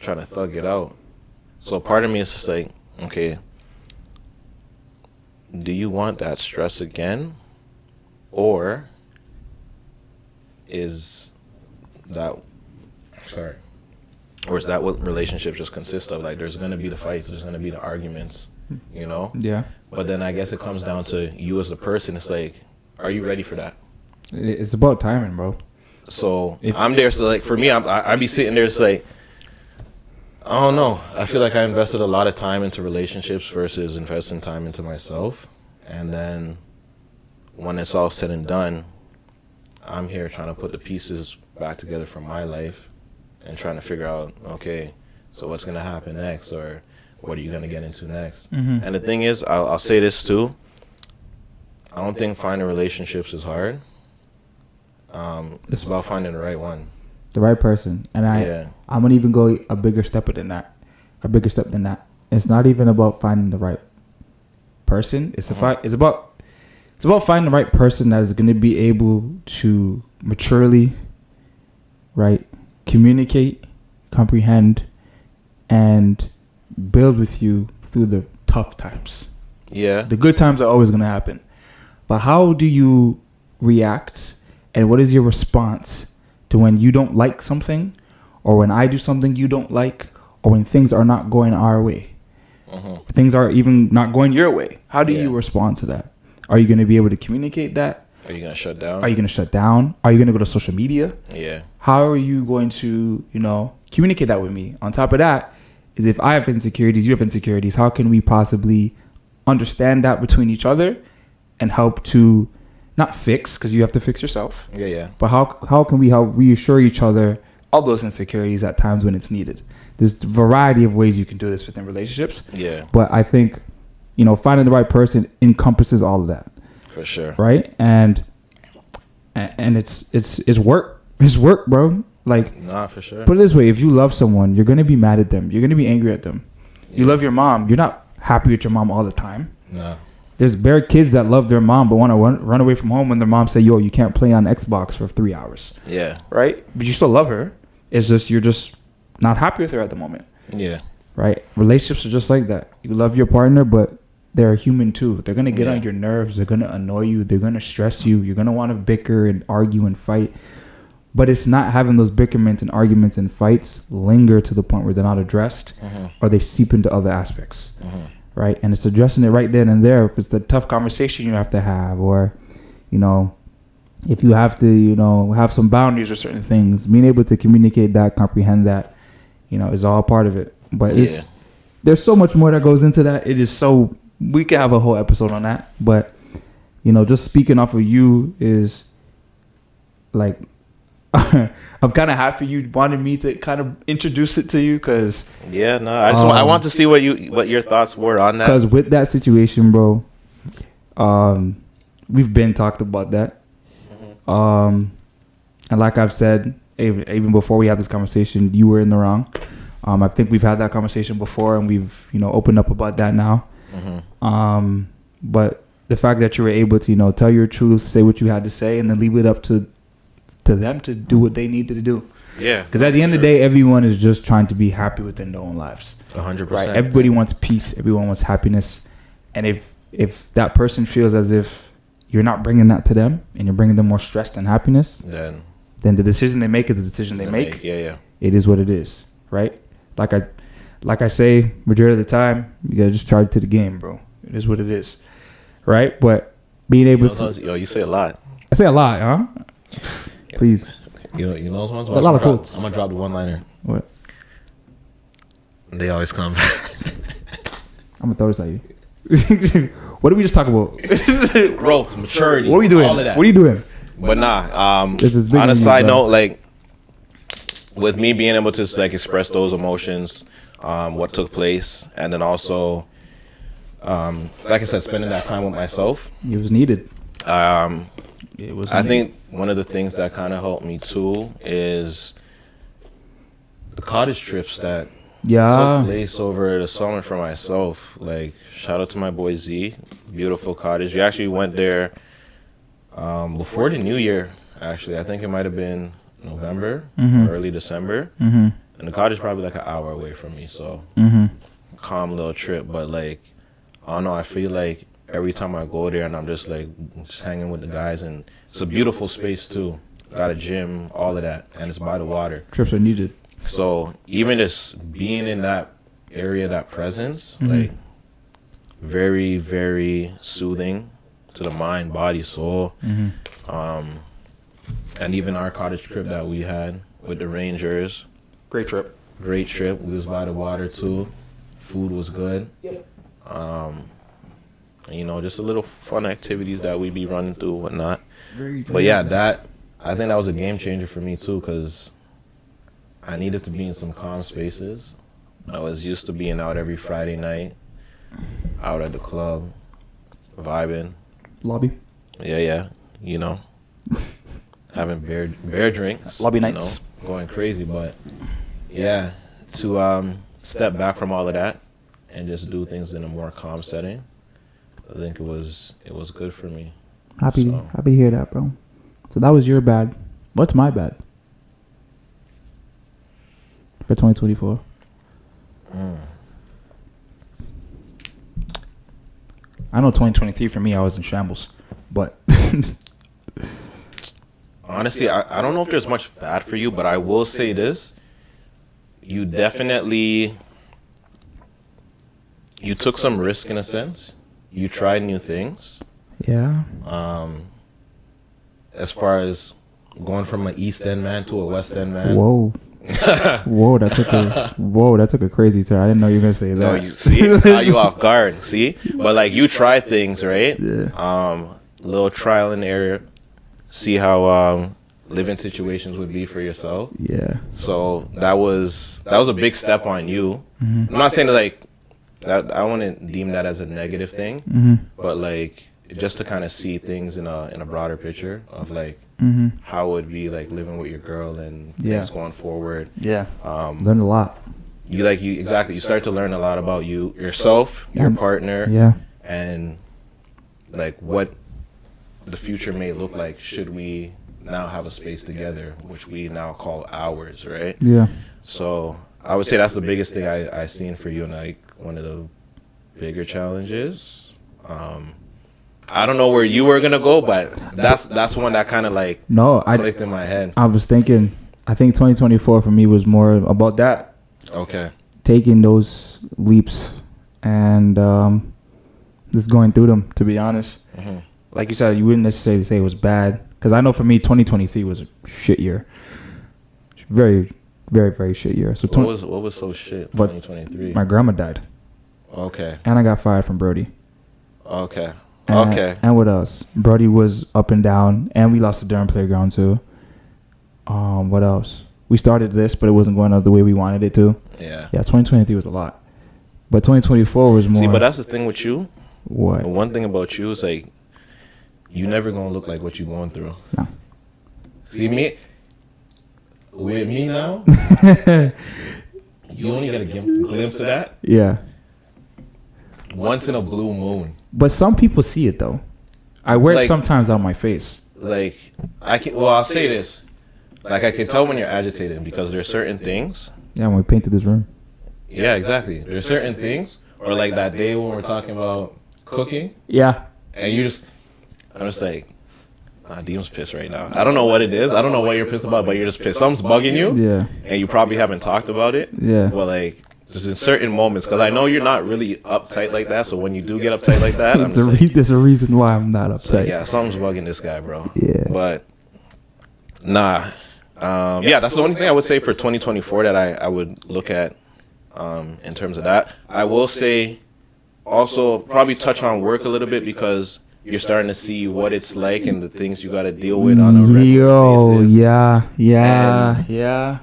trying to thug it out. So part of me is just like, okay, do you want that stress again? Or is that what relationships just consist of? Like, there's going to be the fights, there's going to be the arguments, you know? Yeah. But then I guess it comes down to you as a person. It's like, are you ready for that? It's about timing, bro. So I'm there. So like for me, I be sitting there. It's like, I don't know. I feel like I invested a lot of time into relationships versus investing time into myself. And then when it's all said and done, I'm here trying to put the pieces back together from my life and trying to figure out, okay, so what's going to happen next, or what are you going to get into next? And the thing is, I'll say this too. I don't think finding relationships is hard. It's about finding the right one. The right person. And I'm going to even go a bigger step than that. It's not even about finding the right person. It's about finding the right person that is going to be able to maturely, right, communicate, comprehend, and build with you through the tough times. Yeah. The good times are always going to happen. But how do you react, and what is your response to when you don't like something, or when I do something you don't like, or when things are not going our way? Things are even not going your way. How do you respond to that? Are you going to be able to communicate that? Are you going to shut down? Are you going to shut down? Are you going to go to social media? Yeah. How are you going to, communicate that with me? On top of that, is if I have insecurities, you have insecurities, how can we possibly understand that between each other and help to not fix, because you have to fix yourself. Yeah. But how can we help reassure each other of those insecurities at times when it's needed? There's a variety of ways you can do this within relationships. Yeah. But I think, finding the right person encompasses all of that. For sure. Right? And it's work. It's work, bro. Like, nah, for sure. Put it this way, if you love someone, you're going to be mad at them. You're going to be angry at them. Yeah. You love your mom. You're not happy with your mom all the time. No. There's bare kids that love their mom but want to run away from home when their mom say, yo, you can't play on Xbox for 3 hours. Yeah. Right? But you still love her. It's just, you're just not happy with her at the moment. Yeah. Right? Relationships are just like that. You love your partner, but they're human too. They're going to get on your nerves. They're going to annoy you. They're going to stress you. You're going to want to bicker and argue and fight. But it's not having those bickerments and arguments and fights linger to the point where they're not addressed or they seep into other aspects. Right? And it's addressing it right then and there. If it's the tough conversation you have to have, or, if you have to, have some boundaries or certain things, being able to communicate that, comprehend that, is all part of it. But there's so much more that goes into that. It is so, we could have a whole episode on that. But, just speaking off of you is like, I'm kind of happy you wanted me to kind of introduce it to you, because I want to see what your thoughts were on that. Because with that situation, bro, we've been talked about that, and like I've said, even before we had this conversation, you were in the wrong. I think we've had that conversation before, and we've opened up about that now. But the fact that you were able to tell your truth, say what you had to say, and then leave it up to them to do what they needed to do. Yeah. Because at the end of the day, everyone is just trying to be happy within their own lives. 100%. Right? Everybody wants peace. Everyone wants happiness. And if that person feels as if you're not bringing that to them and you're bringing them more stress than happiness, then the decision they make is the decision they make. Yeah. It is what it is. Right? Like I say, majority of the time, you gotta just charge to the game, bro. It is what it is. Right? But being able to... you say a lot. I say a lot, huh? Please. You know those ones? A lot of quotes. I'm going to drop the one-liner. What? They always come. I'm going to throw this at you. What did we just talk about? Growth, maturity. What are we doing? All of that. What are you doing? But on a side note, like, with me being able to like express those emotions, what took place, and then also, like I said, spending that time with myself. It was needed. I think one of the things that kind of helped me too is the cottage trips that took place over the summer for myself. Like, shout out to my boy Z, beautiful cottage. We actually went there before the new year. Actually, I think it might have been November or early December, and the cottage is probably like an hour away from me. So calm little trip, but like, I don't know. I feel like every time I go there and I'm just hanging with the guys, and it's a beautiful space too. Got a gym, all of that, and it's by the water. Trips are needed. So even just being in that area, that presence, like, very, very soothing to the mind, body, soul. And even our cottage trip that we had with the Rangers. Great trip. Great trip. We was by the water too. Food was good. You know, just a little fun activities that we be running through and whatnot. But yeah, I think that was a game changer for me too, because I needed to be in some calm spaces. I was used to being out every Friday night, out at the club, vibing. Lobby. Yeah. You know, having beer drinks. Lobby nights. Know, going crazy, but yeah, to step back from all of that and just do things in a more calm setting. I think it was good for me. Happy to hear that, bro. So that was your bad. What's my bad for 2024? I know 2023 for me, I was in shambles, but honestly, I don't know if there's much bad for you, but I will say this: you definitely took some risk in a sense. You tried new things. Yeah. As far as going from an East End man to a West End man. Whoa, that took a crazy turn. I didn't know you were gonna say that. No, you see, caught you off guard. See, but like you tried things, right? Yeah. Little trial and error. See how living situations would be for yourself. Yeah. So that was a big step on you. I'm not saying that like that. I wouldn't deem that as a negative thing, but like just to kind of see things in a broader picture of like how it would be like living with your girl and things going forward. Yeah. Learned a lot. You start to learn a lot about yourself, your partner, and like what the future may look like should we now have a space together, which we now call ours, right? Yeah. So I would say that's the biggest thing I seen for you, and like one of the bigger challenges. I don't know where you were gonna go, but that's one that kind of like clicked in my head. I was thinking, I think 2024 for me was more about that. Okay. Taking those leaps and just going through them. To be honest, like you said, you wouldn't necessarily say it was bad, because I know for me 2023 was a shit year. Very, very, very shit year. So what was so shit? 2023. My grandma died. Okay. And I got fired from Brody. Okay. And what else? Brody was up and down, and we lost the Durham playground too. What else? We started this, but it wasn't going out the way we wanted it to. Yeah. Yeah, 2023 was a lot. But 2024 was more. See, but that's the thing with you. What? The one thing about you is like, you never gonna look like what you're going through. No. See me? With me now? You only get a glimpse of that? Yeah. Once in a blue moon. But some people see it though. I wear it sometimes on my face. Like, I'll say this. Like, I can tell when you're agitated because there's certain things. Yeah, when we painted this room. Yeah, exactly. There's certain things. Or like that day when we're talking about cooking. Yeah. And I'm just like, Deem's pissed right now. I don't know what it is. I don't know what you're pissed about, but you're just pissed. Something's bugging you. Yeah. And you probably haven't talked about it. Yeah. But like, just in certain moments, because I know you're not really uptight like that. So when you do get uptight like that, there's a reason why I'm not uptight. Like, yeah, something's bugging this guy, bro. Yeah. But nah. Yeah, that's the only thing I would say for 2024 that I would look at in terms of that. I will say also probably touch on work a little bit, because you're starting to see what it's like and the things you got to deal with on a regular basis. Yeah.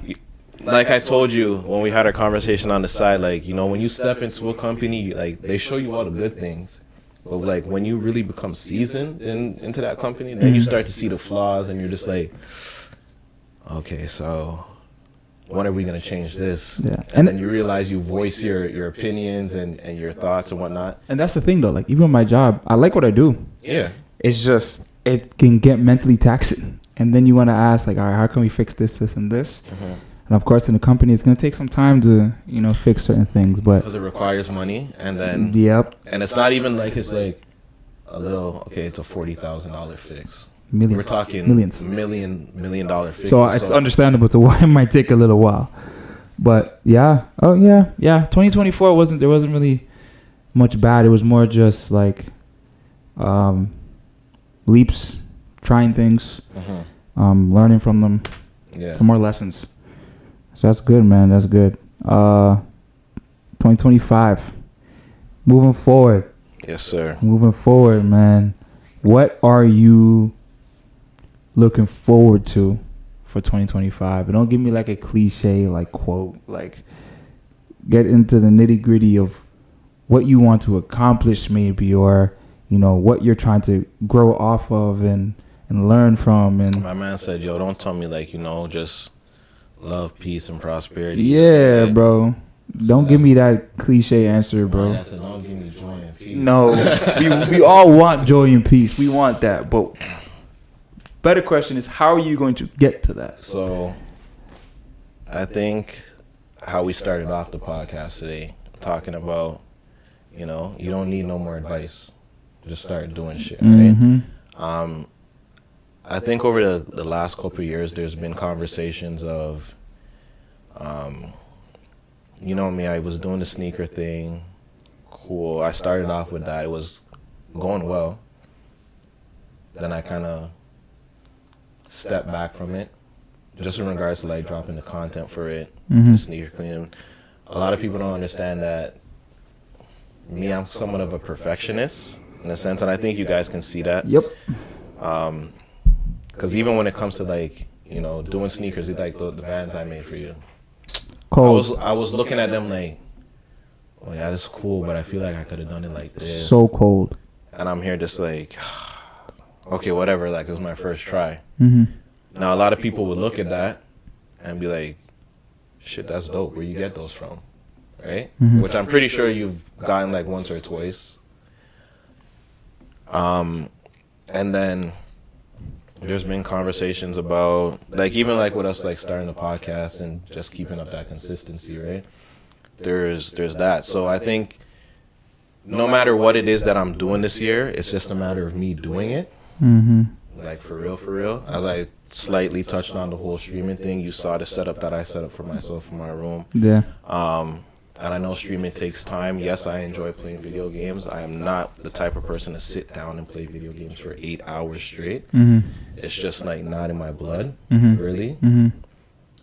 Like I told you when we had our conversation on the side, like, you know, when you step into a company, like, they show you all the good things. But like when you really become seasoned into that company, then you start to see the flaws, and you're just like, okay, so when are we going to change this? Yeah. And then you realize you voice your opinions and your thoughts and whatnot. And that's the thing though, like even with my job, I like what I do. Yeah. It's just, it can get mentally taxing. And then you want to ask like, all right, how can we fix this, and this? And of course in the company, it's going to take some time to, you know, fix certain things. But because it requires money. And then, and it's not even like it's like a little, okay, it's a $40,000 fix. We're talking millions. million dollar fix. So it's understandable to why it might take a little while. But yeah. 2024 there wasn't really much bad. It was more just like leaps, trying things, learning from them. Yeah. Some more lessons. So that's good, man. That's good. 2025. Moving forward. Yes, sir. Moving forward, man. What are you looking forward to for 2025? And don't give me like a cliche like quote. Like, get into the nitty gritty of what you want to accomplish, maybe, or what you're trying to grow off of and learn from. And my man said, "Yo, don't tell me like just love, peace, and prosperity." Yeah, bro. Don't give me that cliche answer, bro. I said, don't give me joy and peace. No, we all want joy and peace. We want that, but better question is, how are you going to get to that? So, I think how we started off the podcast today, talking about, you don't need no more advice. Just start doing shit, right? I think over the last couple of years, there's been conversations of, me, I was doing the sneaker thing. Cool. I started off with that. It was going well. Then I kind of stepped back from it, just in regards to like dropping the content for it, the sneaker cleaning. A lot of people don't understand that me, I'm somewhat of a perfectionist in a sense, and I think you guys can see that. Yep. Because even when it comes to like, doing sneakers, like the bands I made for you. Cold. I was looking at them like, oh yeah, this is cool, but I feel like I could have done it like this. So cold. And I'm here just like, okay, whatever, like it was my first try. Now a lot of people would look at that and be like, shit, that's dope. Where you get those from? Right? Which I'm pretty sure you've gotten like once or twice. And then there's been conversations about, like, even like with us like starting the podcast and just keeping up that consistency, right? There's that. So I think no matter what it is that I'm doing this year, it's just a matter of me doing it. Like for real. As I slightly touched on the whole streaming thing, you saw the setup that I set up for myself in my room. Yeah. And I know streaming takes time. Yes, I enjoy playing video games. I am not the type of person to sit down and play video games for 8 hours straight. It's just like not in my blood, really.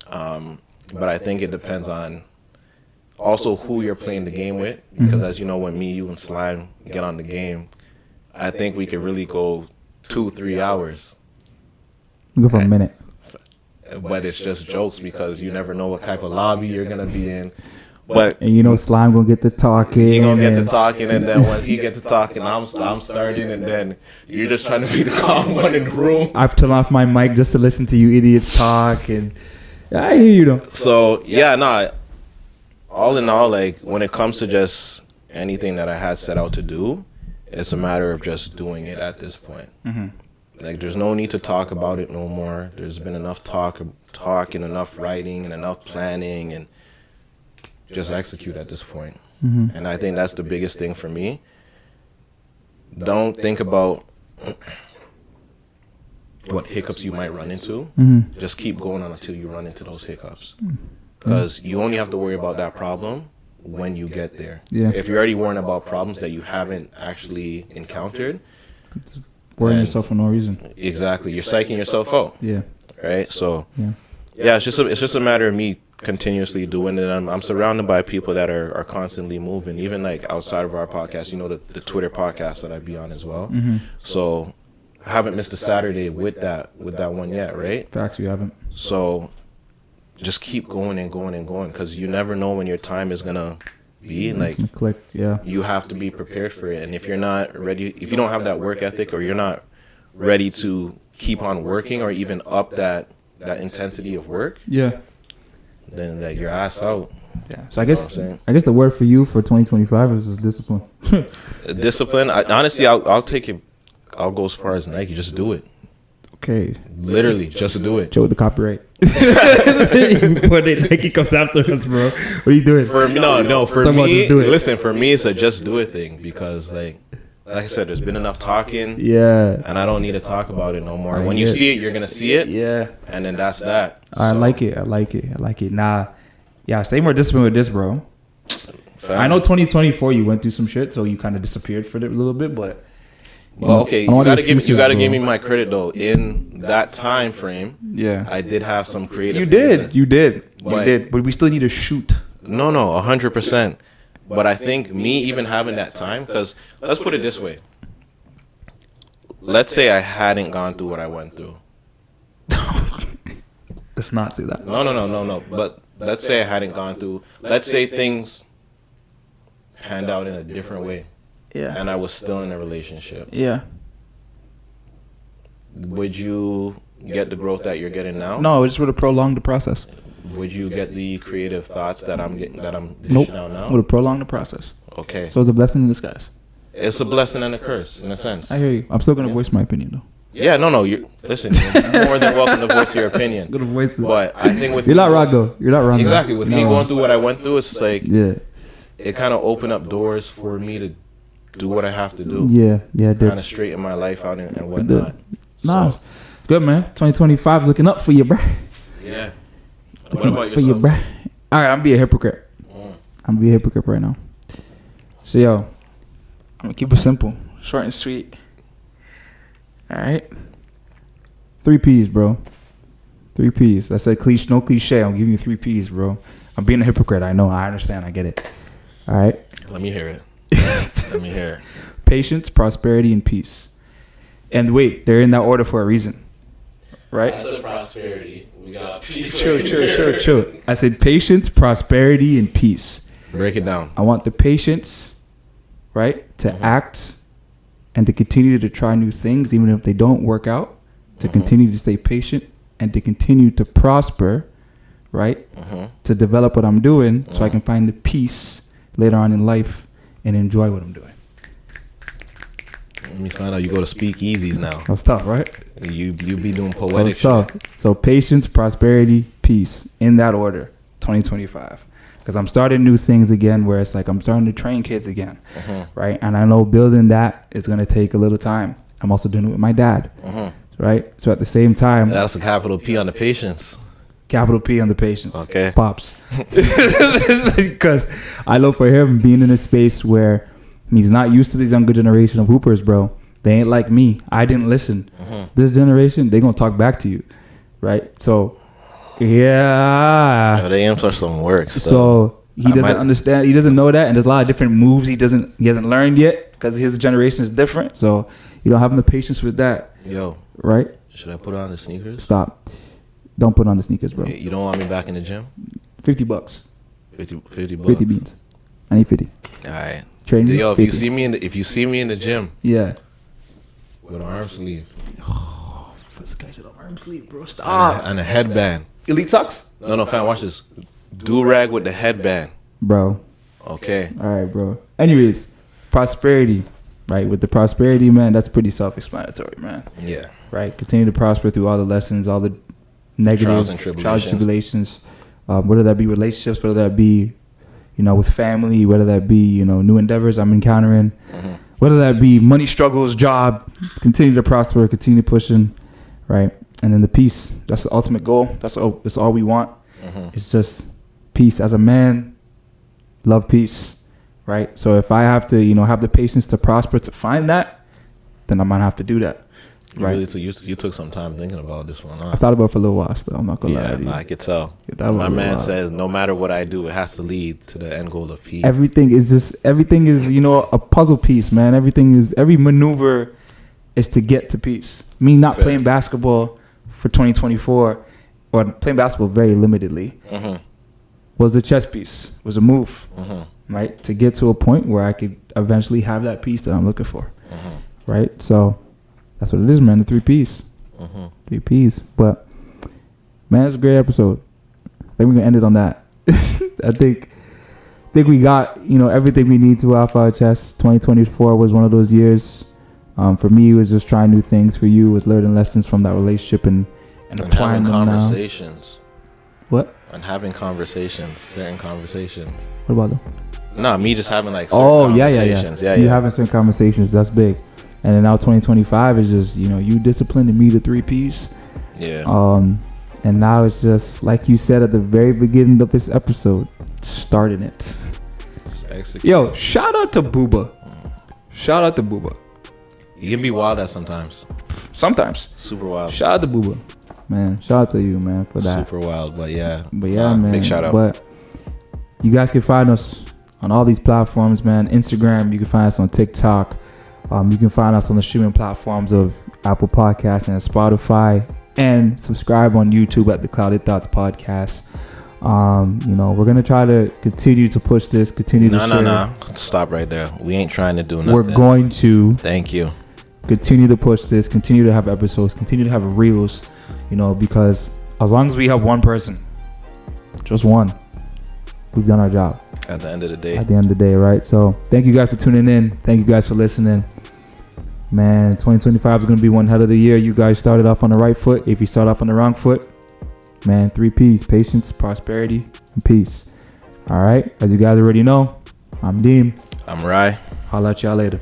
But I think it depends on also who you're playing the game with. Because as you know, when me, you, and Slime get on the game, I think we could really go 2-3 hours. Go for a minute. But it's just jokes because you never know what type of lobby you're going to be in. But and Slime gonna get to talking. He gonna get to talking, and then when he gets to talking, I'm starting, and then you're just trying to be the calm one in the room. I've turned off my mic just to listen to you idiots talk, and I hear you though. So all in all, like when it comes to just anything that I had set out to do, it's a matter of just doing it at this point. Like there's no need to talk about it no more. There's been enough talk and enough writing and enough planning and just execute at this point. And I think that's the biggest thing for me. Don't think about what hiccups you might run into. Just keep going on until you run into those hiccups. Because you only have to worry about that problem when you get there. Yeah. If you're already worrying about problems that you haven't actually encountered, it's worrying yourself for no reason. Exactly. You're psyching yourself out. Yeah. Right? So it's just a matter of me continuously doing it. I'm surrounded by people that are constantly moving, even like outside of our podcast, the Twitter podcast that I be on as well. So I haven't missed a Saturday with that one yet, right? Facts, you haven't. So just keep going and going and going, because you never know when your time is gonna be, and like click. Yeah, you have to be prepared for it. And if you're not ready, if you don't have that work ethic, or you're not ready to keep on working or even up that intensity of work, then like your ass out. Yeah. So I guess the word for you for 2025 is discipline. Discipline. Honestly, I'll take it. I'll go as far as Nike. Just do it. Okay. Literally, just do it. Show the copyright. But Nike comes after us, bro. What are you doing? For me, no. For me, listen. For me, it's a just do it thing, because like I said, there's been enough talking. Yeah. And I don't need to talk about it no more. When you see it, you're gonna see it. Yeah. And then that's that. I like it. Nah. Yeah. Stay more disciplined with this, bro. I know 2024 you went through some shit, so you kind of disappeared for a little bit, but. Well, okay, you gotta give me my credit though. In that time frame, yeah, I did have some creative. You did. But we still need to shoot. No, 100%. But I think me even having that time, because let's put it this way. Let's say I hadn't gone through what I went through. Let's not say that. No. But let's say I hadn't gone through. Let's say things panned out in a different way. Yeah. And I was still in a relationship. Yeah. Would you get the growth that you're getting now? No, it just would have prolonged the process. Would you get the creative thoughts that I'm dishing out now? Would have prolonged the process. Okay. So it's a blessing in disguise. It's a blessing and a curse, in a sense. I hear you. I'm still gonna voice my opinion though. Yeah, no. Listen, you're more than welcome to voice your opinion. Gonna voice it. But I think with you're not wrong though. You're not wrong. Exactly. With me going through what I went through, it's like it kind of opened up doors for me to do what I have to do. Yeah, it did. Kind of straighten my life out and whatnot. Nah, good man. 2025 is looking up for you, bro. Yeah. What about yourself? All right, I'm be a hypocrite. I'm gonna be a hypocrite right now. So yo, I'm gonna keep it simple, short and sweet. All right, 3 P's, bro. 3 P's. That's a cliche, no cliche. I'm giving you 3 P's, bro. I'm being a hypocrite. I know. I understand. I get it. All right. Let me hear it. Let me hear it. Patience, prosperity, and peace. And wait, they're in that order for a reason, right? I said prosperity. We got peace. Chill. I said patience, prosperity, and peace. Break it down. I want the patience, right, to act and to continue to try new things, even if they don't work out. To continue to stay patient and to continue to prosper, right? To develop what I'm doing, so I can find the peace later on in life and enjoy what I'm doing. Let me find out you go to speakeasies now. That's tough, right? You be doing poetic shit. Tough. So patience, prosperity, peace, in that order, 2025. Because I'm starting new things again, where it's like I'm starting to train kids again, right? And I know building that is going to take a little time. I'm also doing it with my dad, right? So at the same time, that's a capital P on the patience. Capital P on the patience. Okay. Pops. Because I know for him being in a space where he's not used to this younger generation of hoopers, bro. They ain't like me. I didn't listen. This generation, they gonna talk back to you, right? So, yeah. They aim for some work. So he doesn't understand. He doesn't know that, and there's a lot of different moves he hasn't learned yet because his generation is different. So you don't have the patience with that. Yo. Right? Should I put on the sneakers? Stop. Don't put on the sneakers, bro. You don't want me back in the gym? $50. 50 bucks. 50 beans. I need 50. All right. Training. Yo, if 50. you see me in the gym, yeah, with an arm sleeve. Oh, this guy said an arm sleeve, bro. Stop. And a headband. Elite socks? No, fam. Watch this. Do rag with the headband, bro. Okay. All right, bro. Anyways, prosperity, right? With the prosperity, man, that's pretty self-explanatory, man. Yeah. Right. Continue to prosper through all the lessons, all the negative trials and tribulations. Whether that be relationships, whether that be, with family, whether that be, new endeavors I'm encountering, whether that be money struggles, job, continue to prosper, continue pushing, right? And then the peace, that's the ultimate goal. That's all we want. It's just peace. As a man, love peace, right? So if I have to, have the patience to prosper, to find that, then I might have to do that. Right. You took some time thinking about this one, huh? I thought about it for a little while still. I'm not going to lie to you. I could tell. My man says no matter what I do, it has to lead to the end goal of peace. Everything is, a puzzle piece, man. Every maneuver is to get to peace. Me not playing basketball for 2024, or playing basketball very limitedly, was a chess piece, was a move, right? To get to a point where I could eventually have that peace that I'm looking for, right? So that's what it is, man. The 3 P's. 3 P's. But, man, it's a great episode. I think we're going to end it on that. I think we got, everything we need to off our chest. 2024 was one of those years. For me, it was just trying new things. For you, it was learning lessons from that relationship and applying them conversations. Now. What? And having conversations, certain conversations. What about them? Nah, me just having like certain conversations. Yeah. You having certain conversations, that's big. And then now 2025 is just, you disciplining me to 3 P's. Yeah. And now it's just, like you said at the very beginning of this episode, starting it. execute. Yo, shout out to Booba. Shout out to Booba. You can be wild at sometimes. Sometimes. Super wild. Shout out to Booba. Man, shout out to you, man, for that. Super wild, but yeah. Man. Big shout out. But you guys can find us on all these platforms, man. Instagram, you can find us on TikTok. You can find us on the streaming platforms of Apple Podcasts and Spotify. And subscribe on YouTube at the Clouded Thoughts Podcast. We're going to try to continue to push this, continue to share. No. Stop right there. We ain't trying to do nothing. We're going to. Thank you. Continue to push this, continue to have episodes, continue to have reels, because as long as we have one person, just one, we've done our job. At the end of the day. At the end of the day, right? So thank you guys for tuning in. Thank you guys for listening. Man, 2025 is going to be one hell of the year. You guys started off on the right foot. If you start off on the wrong foot, man, 3 P's: patience, prosperity, and peace. All right. As you guys already know, I'm Deem. I'm Ry. Holla at y'all later.